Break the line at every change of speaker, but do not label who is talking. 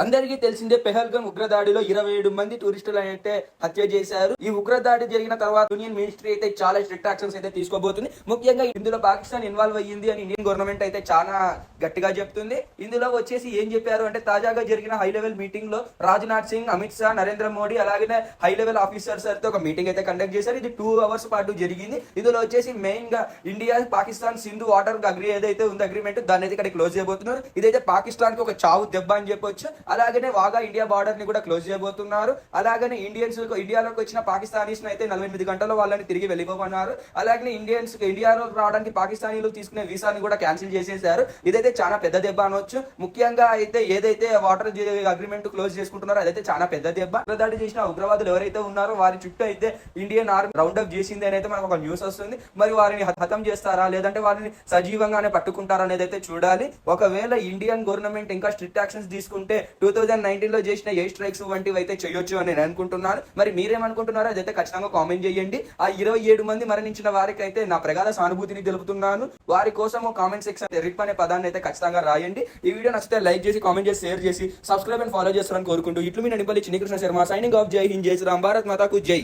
అందరికీ తెలిసిందే పెహల్గం ఉగ్రదాడిలో 27 మంది టూరిస్టులు అయితే హత్య చేశారు. ఈ ఉగ్రదాడి జరిగిన తర్వాత యూనియన్ మినిస్ట్రీ అయితే చాలా స్ట్రిక్ట్ యాక్షన్స్ అయితే తీసుకోబోతుంది. ముఖ్యంగా ఇందులో పాకిస్తాన్ ఇన్వాల్వ్ అయ్యింది అని ఇండియన్ గవర్నమెంట్ అయితే చాలా గట్టిగా చెప్తుంది. ఇందులో వచ్చేసి ఏం చెప్పారు అంటే తాజాగా జరిగిన హై లెవెల్ మీటింగ్ లో రాజ్నాథ్ సింగ్, అమిత్ షా, నరేంద్ర మోడీ అలాగే హై లెవెల్ ఆఫీసర్స్ తో ఒక మీటింగ్ అయితే కండక్ట్ చేశారు. ఇది 2 hours పాటు జరిగింది. ఇందులో వచ్చేసి మెయిన్ గా ఇండియా పాకిస్తాన్ సింధు వాటర్ ఏదైతే ఉందో అగ్రిమెంట్ దాన్ని అయితే ఇక్కడ క్లోజ్ చేయబోతున్నారు. ఇదైతే పాకిస్తాన్ కి ఒక చావు దెబ్బ అని చెప్పొచ్చు. అలాగనే వాగా ఇండియా బార్డర్ ని కూడా క్లోజ్ చేయబోతున్నారు. అలాగనే ఇండియాలోకి వచ్చిన పాకిస్తానీస్ అయితే 48 గంటల్లో వాళ్ళని తిరిగి వెళ్ళిపోమన్నారు. అలాగే ఇండియాలోకి రావడానికి పాకిస్తానీలు తీసుకునే వీసాని కూడా క్యాన్సిల్ చేసేసారు. ఇదైతే చాలా పెద్ద దెబ్బ అనొచ్చు. ముఖ్యంగా అయితే ఏదైతే వాటర్ అగ్రిమెంట్ క్లోజ్ చేసుకుంటున్నారో అదైతే చాలా పెద్ద దెబ్బ. ఉగ్రదాడి చేసిన ఉగ్రవాదులు ఎవరైతే ఉన్నారో వారి చుట్టూ అయితే ఇండియన్ ఆర్మీ రౌండప్ చేసింది అని అయితే మనకు ఒక న్యూస్ వస్తుంది. మరి వారిని హతం చేస్తారా లేదంటే వారిని సజీవంగానే పట్టుకుంటారా అనేది అయితే చూడాలి. ఒకవేళ ఇండియన్ గవర్నమెంట్ ఇంకా స్ట్రిక్ట్ యాక్షన్స్ తీసుకుంటే 2019 లో చేసిన ఎయిర్ స్ట్రైక్స్ వంటివి అయితే చేయొచ్చు అని నేను అనుకుంటున్నాను. మరి మీరేమనుకుంటున్నారో అదైతే ఖచ్చితంగా కామెంట్ చేయండి. ఆ 27 మంది మరణించిన వారికి అయితే నా ప్రగాఢ సానుభూతిని తెలుపుతున్నాను. వారి కోసం కామెంట్ సెక్షన్ రిప్ అనే పదాన్ని అయితే ఖచ్చితంగా రాయండి. ఈ వీడియో నచ్చితే లైక్ చేసి, కామెంట్ చేసి, షేర్ చేసి, సబ్స్క్రైబ్ అండ్ ఫాలో చేస్తారని కోరుకుంటూ ఇట్లు మీ నడిపల్లి చిన్ని కృష్ణ శర్మ సైనింగ్ ఆఫ్. జై హింద్, జై శ్రీరామ్, భారత్ మాతాకు జై.